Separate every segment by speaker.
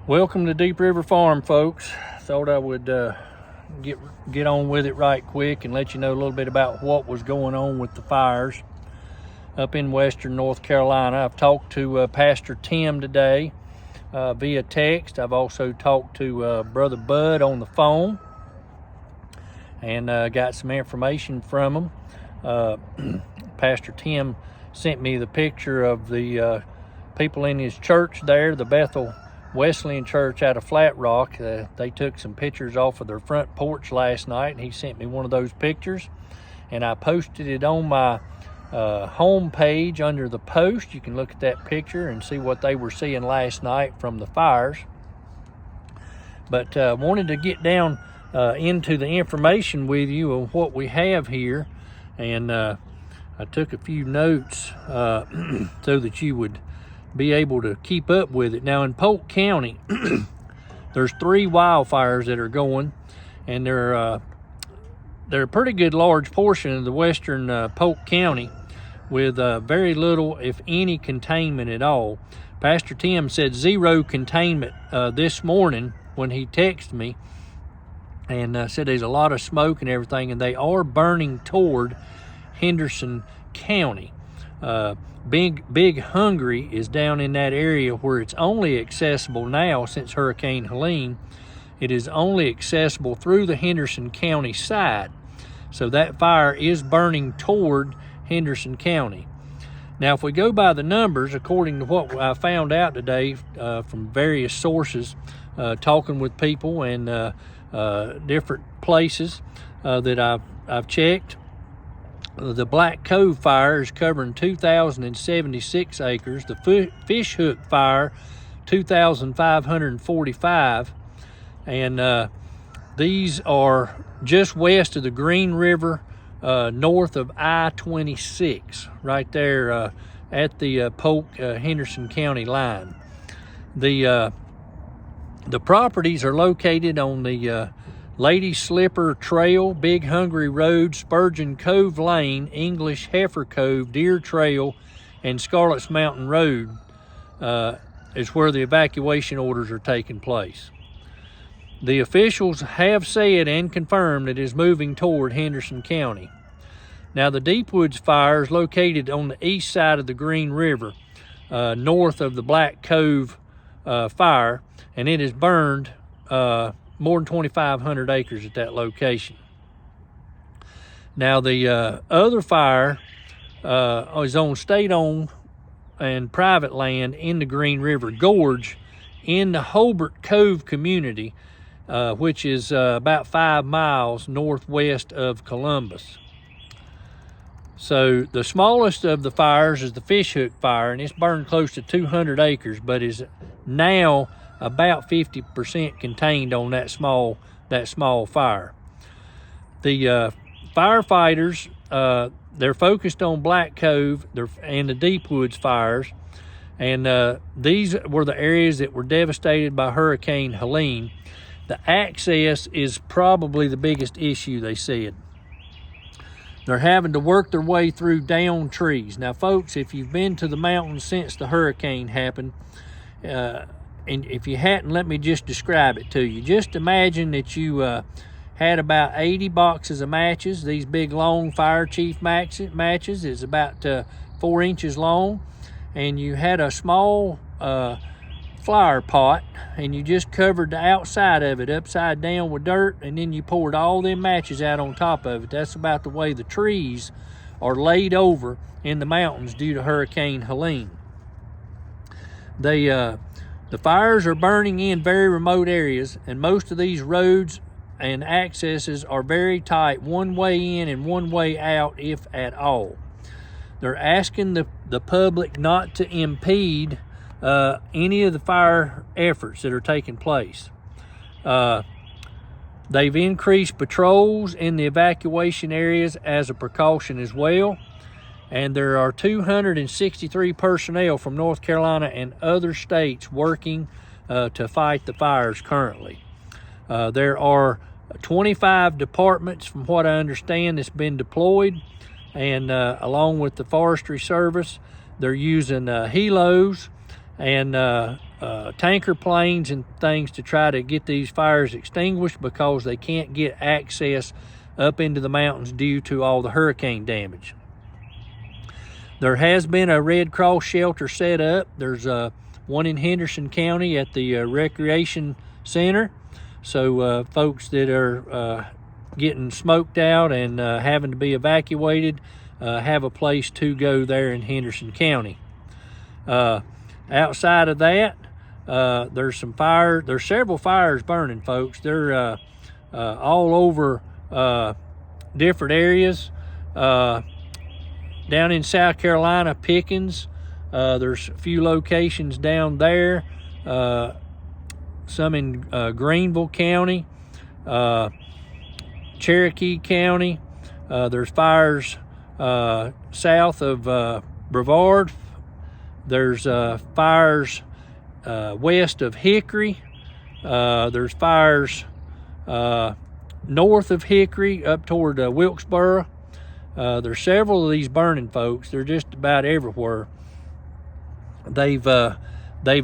Speaker 1: Welcome to Deep River Farm, folks. Thought I would get on with it right quick and let you know a little bit about what was going on with the fires up in western North Carolina. I've talked to Pastor Tim today via text. I've also talked to Brother Bud on the phone and got some information from him. Pastor Tim sent me the picture of the people in his church there, the Bethel Wesleyan church out of Flat Rock. They took some pictures off of their front porch last night, and he sent me one of those pictures, and I posted it on my home page under the post. You can look at that picture and see what they were seeing last night from the fires. But wanted to get down into the information with you of what we have here, and I took a few notes so that you would be able to keep up with it. Now in Polk County, there's 3 wildfires that are going, and they're a pretty good large portion of the western Polk County with very little, if any, containment at all. Pastor Tim said 0 containment this morning when he texted me, and said there's a lot of smoke and everything, and they are burning toward Henderson County. Big Hungry is down in that area where it's only accessible now since Hurricane Helene. It is only accessible through the Henderson County side. So that fire is burning toward Henderson County. Now, if we go by the numbers, according to what I found out today from various sources, talking with people and different places that I've checked, the Black Cove fire is covering 2,076 acres. The Fish Hook fire, 2,545. And these are just west of the Green River, north of I-26, right there at the Polk Henderson County line. The properties are located on the Lady Slipper Trail, Big Hungry Road, Spurgeon Cove Lane, English Heifer Cove, Deer Trail, and Scarlett's Mountain Road is where the evacuation orders are taking place. The officials have said and confirmed it is moving toward Henderson County. Now, the Deepwoods fire is located on the east side of the Green River, north of the Black Cove fire, and it has burned more than 2,500 acres at that location. Now, the other fire is on state-owned and private land in the Green River Gorge in the Hobart Cove community, which is about 5 miles northwest of Columbus. So the smallest of the fires is the Fish Hook fire, and it's burned close to 200 acres, but is now about 50% contained on that small fire. The firefighters, they're focused on Black Cove and the Deepwoods fires, and these were the areas that were devastated by Hurricane Helene. The access is probably the biggest issue, they said. They're having to work their way through downed trees. Now, folks, if you've been to the mountains since the hurricane happened, and if you hadn't, let me just describe it to you. Just imagine that you had about 80 boxes of matches. These big, long fire chief matches is about 4 inches long. And you had a small flower pot, and you just covered the outside of it upside down with dirt, and then you poured all them matches out on top of it. That's about the way the trees are laid over in the mountains due to Hurricane Helene. The fires are burning in very remote areas, and most of these roads and accesses are very tight, one way in and one way out, if at all. They're asking the public not to impede any of the fire efforts that are taking place. They've increased patrols in the evacuation areas as a precaution as well. And there are 263 personnel from North Carolina and other states working to fight the fires currently. There are 25 departments, from what I understand, that's been deployed, and along with the Forestry Service, they're using helos and tanker planes and things to try to get these fires extinguished because they can't get access up into the mountains due to all the hurricane damage. There has been a Red Cross shelter set up. There's one in Henderson County at the recreation center. So folks that are getting smoked out and having to be evacuated have a place to go there in Henderson County. Outside of that, there's several fires burning, folks. They're all over different areas. Down in South Carolina, Pickens, there's a few locations down there, some in Greenville County, Cherokee County. There's fires south of Brevard. There's fires west of Hickory. There's fires north of Hickory up toward Wilkesboro. There's several of these burning, folks. They're just about everywhere. They've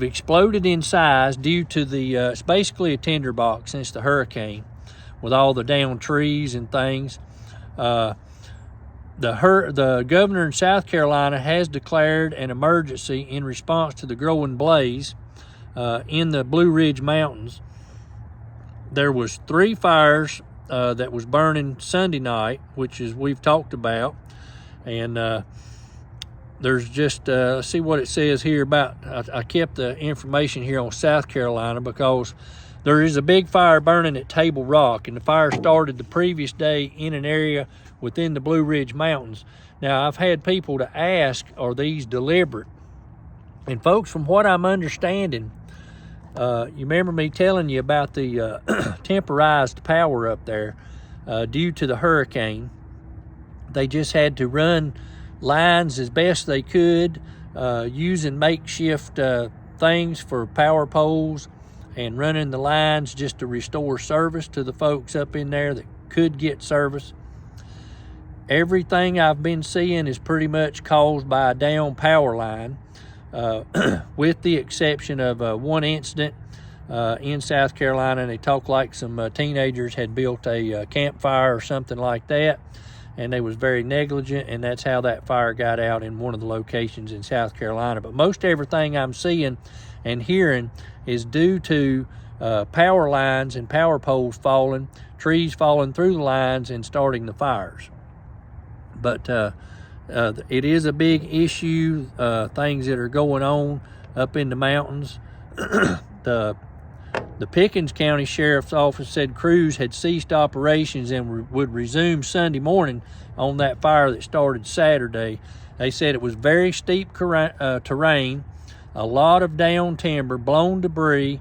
Speaker 1: exploded in size due to it's basically a tinderbox since the hurricane, with all the downed trees and things. The governor in South Carolina has declared an emergency in response to the growing blaze in the Blue Ridge Mountains. There was 3 fires that was burning Sunday night, which is we've talked about, and there's just let's see what it says here about. I kept the information here on South Carolina because there is a big fire burning at Table Rock, and the fire started the previous day in an area within the Blue Ridge Mountains. Now, I've had people to ask, are these deliberate? And folks, from what I'm understanding, you remember me telling you about the temporized power up there due to the hurricane. They just had to run lines as best they could using makeshift things for power poles and running the lines just to restore service to the folks up in there that could get service. Everything I've been seeing is pretty much caused by a down power line, with the exception of one incident in South Carolina, and they talk like some teenagers had built a campfire or something like that, and they was very negligent, and that's how that fire got out in one of the locations in South Carolina. But most everything I'm seeing and hearing is due to power lines and power poles falling, trees falling through the lines and starting the fires. But it is a big issue, things that are going on up in the mountains. The Pickens County Sheriff's Office said crews had ceased operations and would resume Sunday morning on that fire that started Saturday. They said it was very steep terrain, a lot of down timber, blown debris,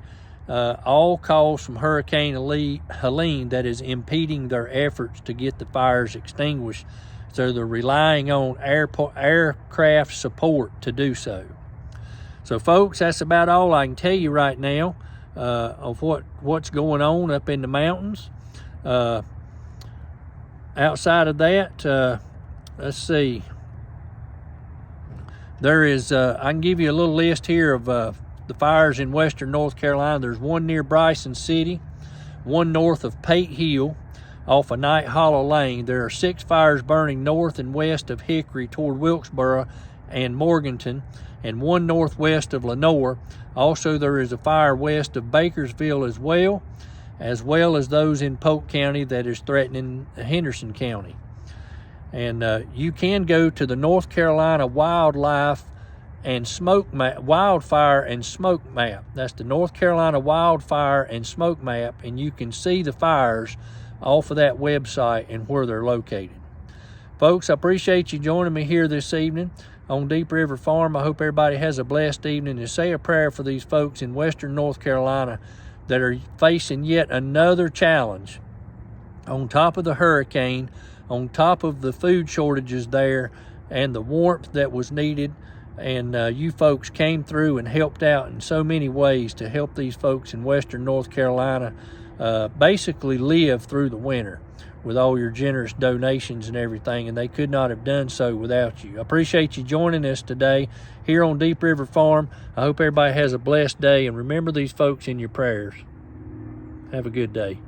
Speaker 1: all caused from Hurricane Helene that is impeding their efforts to get the fires extinguished. So they're relying on aircraft support to do so. So folks, that's about all I can tell you right now of what's going on up in the mountains. Outside of that, let's see. There is, I can give you a little list here of the fires in western North Carolina. There's one near Bryson City, one north of Pate Hill, off of Night Hollow Lane. There are 6 fires burning north and west of Hickory toward Wilkesboro and Morganton, and one northwest of Lenoir. Also, there is a fire west of Bakersville as well as those in Polk County that is threatening Henderson County. And you can go to the North Carolina Wildfire and Smoke Map. That's the North Carolina Wildfire and Smoke Map, and you can see the fires off of that website and where they're located. Folks, I appreciate you joining me here this evening on Deep River Farm. I hope everybody has a blessed evening, and say a prayer for these folks in western North Carolina that are facing yet another challenge on top of the hurricane, on top of the food shortages there and the warmth that was needed. And you folks came through and helped out in so many ways to help these folks in western North Carolina basically live through the winter. with all your generous donations and everything, and they could not have done so without you. I appreciate you joining us today here on Deep River Farm. I hope everybody has a blessed day, and remember these folks in your prayers. Have a good day.